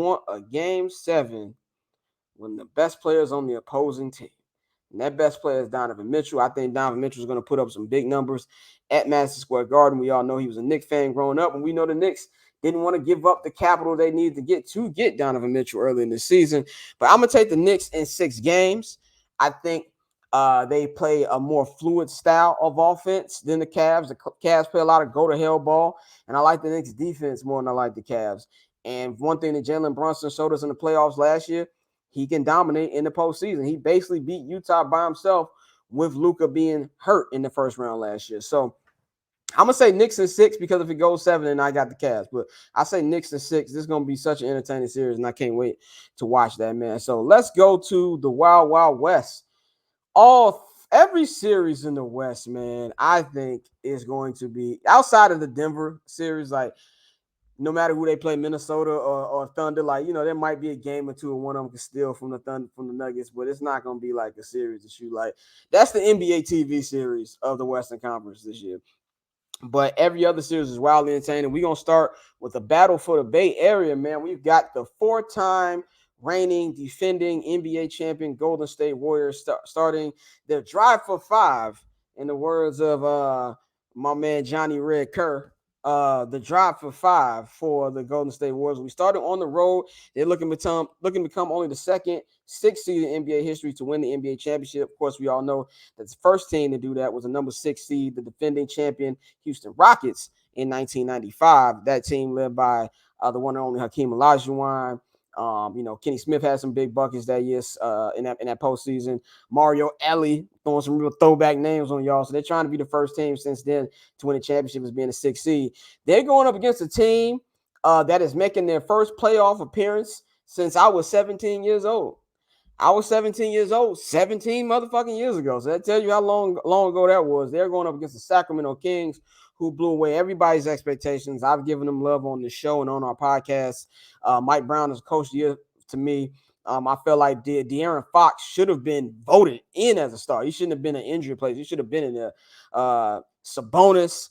want a game 7 when the best player is on the opposing team. And that best player is Donovan Mitchell. I think Donovan Mitchell is going to put up some big numbers at Madison Square Garden. We all know he was a Knicks fan growing up, and we know the Knicks didn't want to give up the capital they needed to get Donovan Mitchell early in the season. But I'm going to take the Knicks in 6 games. I think they play a more fluid style of offense than the Cavs. The Cavs play a lot of go-to-hell ball, and I like the Knicks' defense more than I like the Cavs. And one thing that Jalen Brunson showed us in the playoffs last year, he can dominate in the postseason. He basically beat Utah by himself with Luka being hurt in the first round last year. So I'm going to say Knicks in 6 because if it goes 7, then I got the Cavs. But I say Knicks in 6. This is going to be such an entertaining series, and I can't wait to watch that, man. So let's go to the Wild Wild West. Every series in the West, man, I think is going to be outside of the Denver series, like no matter who they play, Minnesota or Thunder, like, there might be a game or two and one of them can steal from the Thunder, from the Nuggets, but it's not going to be like a series to shoot. Like, that's the NBA TV series of the Western Conference this year. But every other series is wildly entertaining. We're going to start with the battle for the Bay Area, man. We've got the 4-time reigning, defending NBA champion Golden State Warriors starting their drive for 5, in the words of my man Johnny Red Kerr. The drive for 5 for the Golden State Warriors. We started on the road. They're looking to become only the second 6 seed in NBA history to win the NBA championship. Of course, we all know that the first team to do that was the number 6 seed, the defending champion Houston Rockets in 1995. That team led by the one and only Hakeem Olajuwon. Kenny Smith had some big buckets that year in that postseason. Mario Elie throwing some real throwback names on y'all. So they're trying to be the first team since then to win a championship as being a 6 seed. They're going up against a team that is making their first playoff appearance since I was 17 years old. I was 17 years old 17 motherfucking years ago. So that tells you how long ago that was. They're going up against the Sacramento Kings, who blew away everybody's expectations. I've given them love on the show and on our podcast. Mike Brown is coach of the year to me. I felt like De'Aaron Fox should have been voted in as a star. He shouldn't have been an injury place. He should have been in there. Sabonis,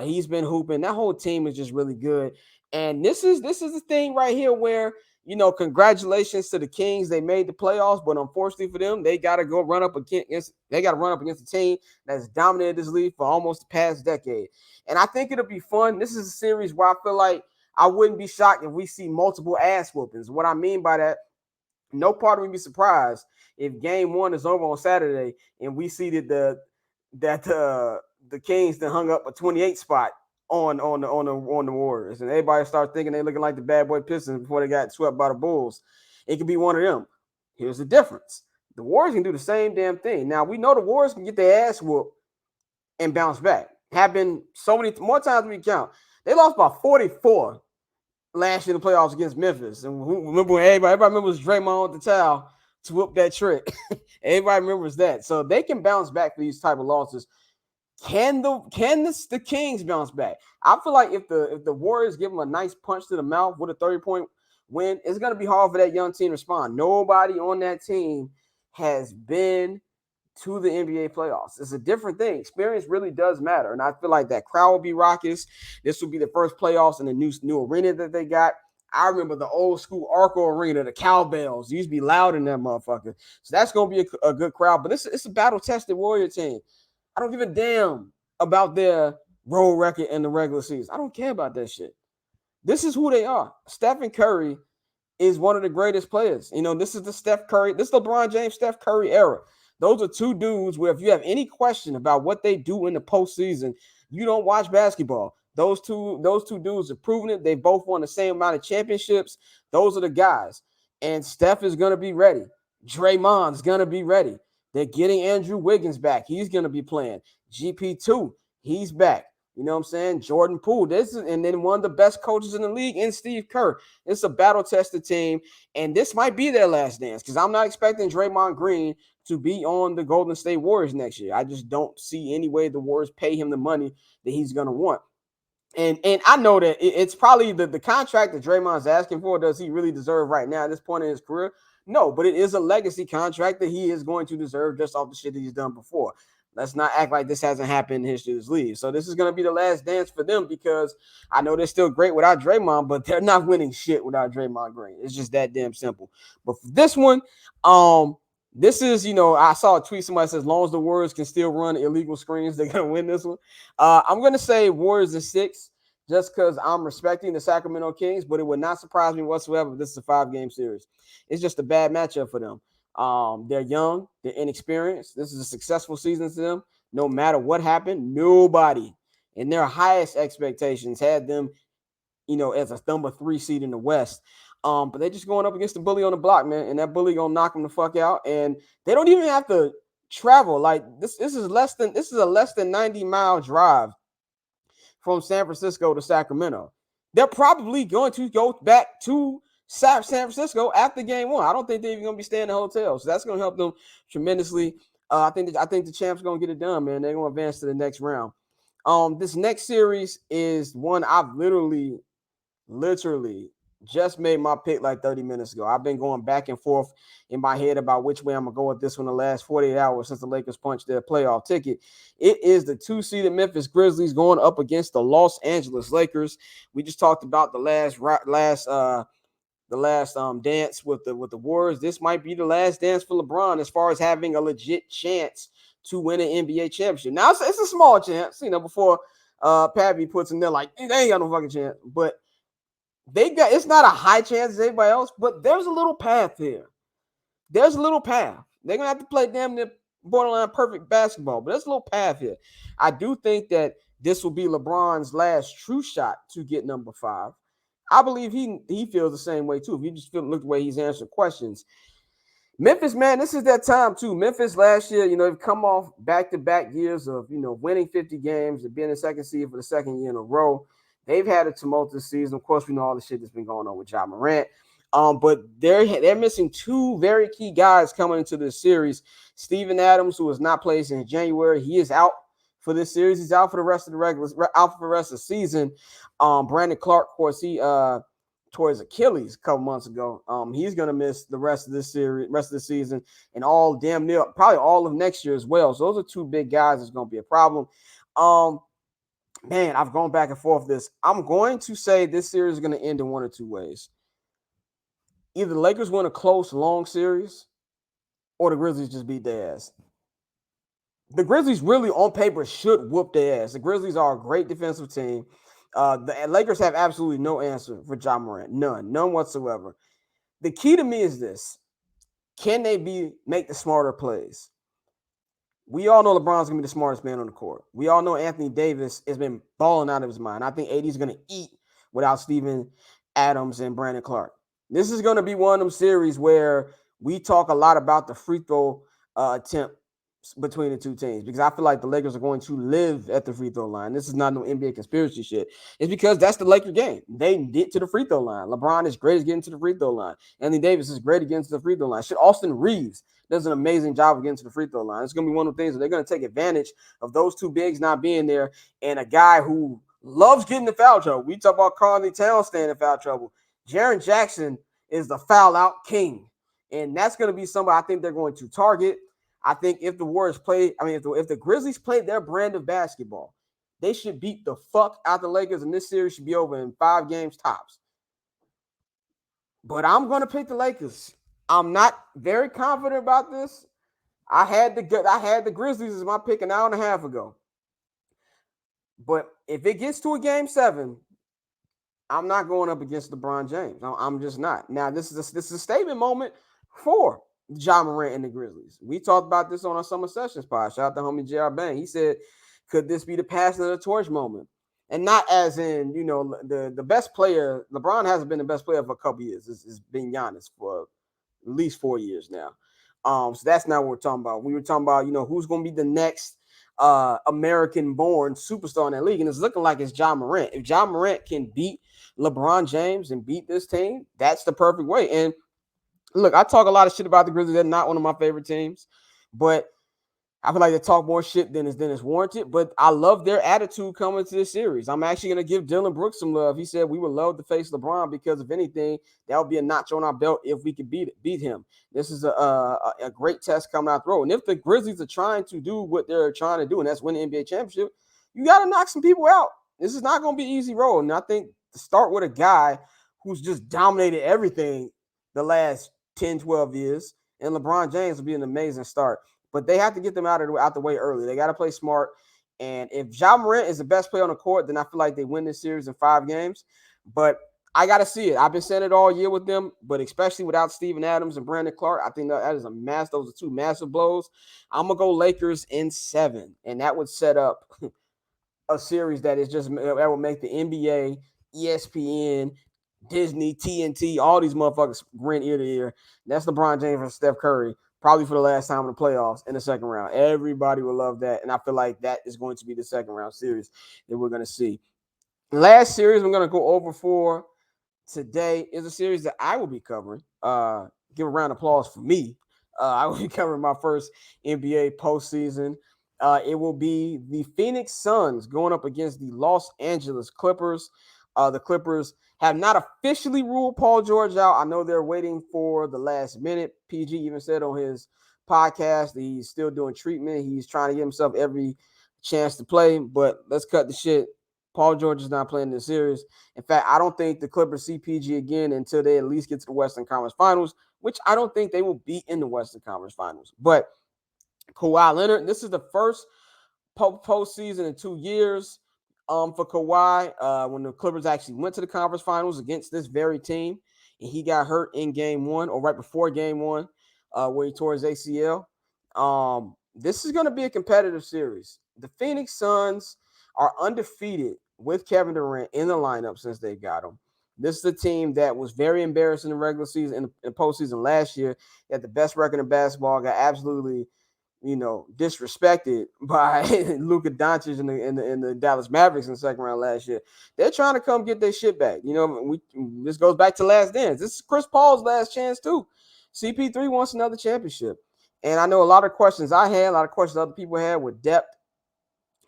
he's been hooping. That whole team is just really good. And this is the thing right here where, congratulations to the Kings. They made the playoffs, but unfortunately for them, they got to run up against a team that's dominated this league for almost the past decade. And I think it'll be fun. This is a series where I feel like I wouldn't be shocked if we see multiple ass whoopings. What I mean by that, no part of me be surprised if game 1 is over on Saturday and we see that the Kings then hung up a 28 spot on the Warriors, and everybody start thinking they looking like the bad boy Pistons before they got swept by the Bulls. It could be one of them. Here's the difference: the Warriors can do the same damn thing. Now we know the Warriors can get their ass whooped and bounce back. Have been so many more times than we count. They lost by 44 last year in the playoffs against Memphis, and remember when everybody remembers Draymond with the towel to whoop that trick. Everybody remembers that, so they can bounce back for these type of losses. Can the Kings bounce back? I feel like if the Warriors give them a nice punch to the mouth with a 30-point win, it's going to be hard for that young team to respond. Nobody on that team has been to the NBA playoffs. It's a different thing. Experience really does matter, and I feel like that crowd will be raucous. This will be the first playoffs in the new arena that they got. I remember the old school Arco Arena, the cowbells. Used to be loud in that motherfucker. So that's going to be a good crowd, but it's a battle-tested Warrior team. I don't give a damn about their road record in the regular season. I don't care about that shit. This is who they are. Stephen Curry is one of the greatest players. This is the LeBron James, Steph Curry era. Those are two dudes where if you have any question about what they do in the postseason, you don't watch basketball. Those two dudes have proven it. They both won the same amount of championships. Those are the guys. And Steph is going to be ready. Draymond's going to be ready. They're getting Andrew Wiggins back. He's going to be playing. GP2, he's back. You know what I'm saying? Jordan Poole. And then one of the best coaches in the league in Steve Kerr. It's a battle-tested team, and this might be their last dance because I'm not expecting Draymond Green to be on the Golden State Warriors next year. I just don't see any way the Warriors pay him the money that he's going to want. And I know that it's probably the contract that Draymond's asking for. Does he really deserve right now at this point in his career? No, but it is a legacy contract that he is going to deserve just off the shit that he's done before. Let's not act like this hasn't happened in the history of this league. So this is going to be the last dance for them because I know they're still great without Draymond, but they're not winning shit without Draymond Green. It's just that damn simple. But for this one, this is, I saw a tweet. Somebody says, as long as the Warriors can still run illegal screens, they're going to win this one. I'm going to say Warriors in 6 just because I'm respecting the Sacramento Kings, but it would not surprise me whatsoever if this is a 5-game series. It's just a bad matchup for them. They're young, they're inexperienced. This is a successful season to them. No matter what happened, nobody in their highest expectations had them, as a number 3 seed in the West. But they're just going up against the bully on the block, man, and that bully gonna knock them the fuck out. And they don't even have to travel. Like this is a less than 90-mile drive from San Francisco to Sacramento. They're probably going to go back to San Francisco after game 1. I don't think they're even going to be staying in a hotel, so that's going to help them tremendously. I think the champs going to get it done, man. They're going to advance to the next round. This next series is one I've literally just made my pick like 30 minutes ago. I've been going back and forth in my head about which way I'm going to go with this one the last 48 hours since the Lakers punched their playoff ticket. It is the 2-seeded Memphis Grizzlies going up against the Los Angeles Lakers. We just talked about the last dance with the Warriors. This might be the last dance for LeBron as far as having a legit chance to win an NBA championship. Now, it's a small chance, before Pappy puts in there like, they ain't got no fucking chance. But it's not a high chance as anybody else, but there's a little path here. There's a little path. They're going to have to play damn near borderline perfect basketball, but there's a little path here. I do think that this will be LeBron's last true shot to get number 5. I believe he feels the same way too. If you just look the way he's answering questions. Memphis, man, this is that time too. Memphis last year, they've come off back-to-back years of, winning 50 games and being a second seed for the second year in a row. They've had a tumultuous season. Of course, we know all the shit that's been going on with Ja Morant. But they're missing 2 very key guys coming into this series. Steven Adams, who has not played since January, he is out for this series. He's out for the rest of the season. Brandon Clark, of course, he tore his Achilles a couple months ago. He's gonna miss the rest of this series, rest of the season, and probably all of next year as well. So those are 2 big guys that's gonna be a problem. Man, I've gone back and forth this. I'm going to say this series is gonna end in one or 2 ways. Either the Lakers win a close, long series, or the Grizzlies just beat their ass. The Grizzlies really, on paper, should whoop their ass. The Grizzlies are a great defensive team. The Lakers have absolutely no answer for Ja Morant. None whatsoever. The key to me is this. Can they make the smarter plays? We all know LeBron's going to be the smartest man on the court. We all know Anthony Davis has been balling out of his mind. I think AD is going to eat without Steven Adams and Brandon Clark. This is going to be one of them series where we talk a lot about the free throw attempt between the 2 teams, because I feel like the Lakers are going to live at the free throw line. This is not no NBA conspiracy shit. It's because that's the Laker game. They get to the free throw line. LeBron is great at getting to the free throw line. Anthony Davis is great at getting to the free throw line. Shit, Austin Reeves does an amazing job of getting to the free throw line. It's going to be one of the things that they're going to take advantage of those 2 bigs not being there and a guy who loves getting in foul trouble. We talk about Karl Towns staying in foul trouble. Jaren Jackson is the foul out king, and that's going to be somebody I think they're going to target. I think if the Warriors if the Grizzlies play their brand of basketball, they should beat the fuck out the Lakers, and this series should be over in 5 games tops. But I'm going to pick the Lakers. I'm not very confident about this. I had the Grizzlies as my pick an hour and a half ago. But if it gets to a game 7, I'm not going up against LeBron James. I'm just not. Now, this is a statement moment for Ja Morant and the Grizzlies. We talked about this on our Summer Sessions pod. Shout out to homie J.R. Bang. He said, could this be the passing of the torch moment? And not as in, the best player. LeBron hasn't been the best player for a couple years. It's been Giannis for at least 4 years now. So that's not what we're talking about. We were talking about, who's going to be the next American-born superstar in that league. And it's looking like it's Ja Morant. If Ja Morant can beat LeBron James and beat this team, that's the perfect way. And look, I talk a lot of shit about the Grizzlies. They're not one of my favorite teams, but I feel like they talk more shit than is warranted, but I love their attitude coming to this series. I'm actually going to give Dylan Brooks some love. He said we would love to face LeBron because if anything, that would be a notch on our belt if we could beat him. This is a great test coming out the road. And if the Grizzlies are trying to do what they're trying to do, and that's win the NBA championship, you got to knock some people out. This is not going to be an easy road. And I think to start with a guy who's just dominated everything the last 10, 12 years, and LeBron James will be an amazing start. But they have to get them out the way early. They got to play smart. And if Ja Morant is the best player on the court, then I feel like they win this series in 5 games. But I got to see it. I've been saying it all year with them, but especially without Steven Adams and Brandon Clark, I think that is those are 2 massive blows. I'm going to go Lakers in 7, and that would set up a series that will make the NBA, ESPN, Disney, TNT, all these motherfuckers grin ear to ear. That's LeBron James and Steph Curry, probably for the last time in the playoffs in the second round. Everybody will love that, and I feel like that is going to be the second round series that we're going to see. Last series we're going to go over for today is a series that I will be covering. Give a round of applause for me. I will be covering my first NBA postseason. It will be the Phoenix Suns going up against the Los Angeles Clippers. The Clippers have not officially ruled Paul George out. I know they're waiting for the last minute. PG even said on his podcast that he's still doing treatment. He's trying to give himself every chance to play, but let's cut the shit. Paul George is not playing this series. In fact, I don't think the Clippers see PG again until they at least get to the Western Conference Finals, which I don't think they will be in the Western Conference Finals. But Kawhi Leonard, this is the first postseason in 2 years for Kawhi when the Clippers actually went to the conference finals against this very team, and he got hurt in game 1 or right before game 1 where he tore his ACL. This is going to be a competitive series. The Phoenix Suns are undefeated with Kevin Durant in the lineup since they got him. This is a team that was very embarrassing in the regular season and postseason last year. They had the best record in basketball, got absolutely disrespected by Luka Doncic in the Dallas Mavericks in the second round last year. They're trying to come get their shit back. This goes back to Last Dance. This is Chris Paul's last chance too. CP3 wants another championship. And I know a lot of questions I had, a lot of questions other people had with depth.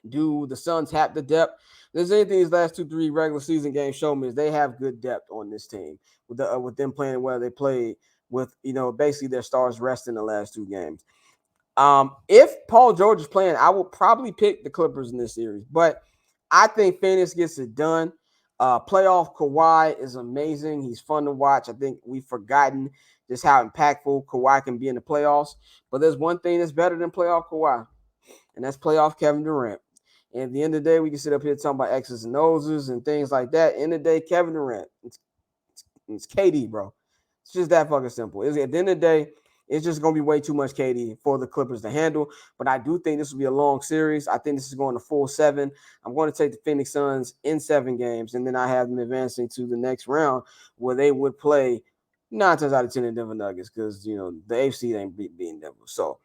Do the Suns have the depth? There's anything these last 2-3 regular season games show me is they have good depth on this team with them playing where they played with, basically their stars resting the last 2 games. If Paul George is playing, I will probably pick the Clippers in this series, but I think Phoenix gets it done. Playoff Kawhi is amazing. He's fun to watch. I think we've forgotten just how impactful Kawhi can be in the playoffs, but there's one thing that's better than playoff Kawhi, and that's playoff Kevin Durant. And at the end of the day, we can sit up here talking about X's and O's and things like that. End of the day, Kevin Durant, it's KD, bro. It's just that fucking simple. At the end of the day, it's just going to be way too much KD for the Clippers to handle. But I do think this will be a long series. I think this is going to full 7. I'm going to take the Phoenix Suns in 7 games, and then I have them advancing to the next round where they would play 9 times out of 10 in Denver Nuggets because, the AFC ain't beating Denver. So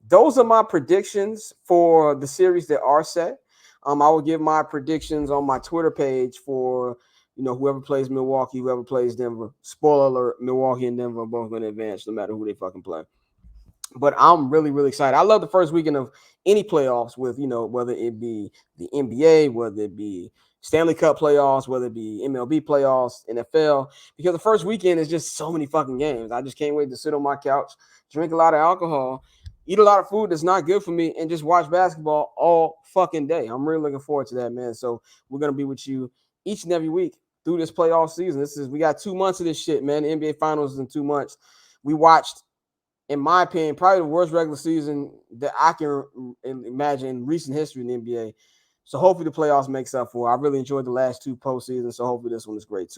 those are my predictions for the series that are set. I will give my predictions on my Twitter page for whoever plays Milwaukee, whoever plays Denver. Spoiler alert, Milwaukee and Denver are both going to advance no matter who they fucking play. But I'm really, really excited. I love the first weekend of any playoffs with, whether it be the NBA, whether it be Stanley Cup playoffs, whether it be MLB playoffs, NFL, because the first weekend is just so many fucking games. I just can't wait to sit on my couch, drink a lot of alcohol, eat a lot of food that's not good for me, and just watch basketball all fucking day. I'm really looking forward to that, man. So we're going to be with you each and every week through this playoff season. We got 2 months of this shit, man. The NBA Finals is in 2 months. We watched, in my opinion, probably the worst regular season that I can imagine in recent history in the NBA. So hopefully the playoffs makes up for it. I really enjoyed the last 2 postseasons, so hopefully this one is great too.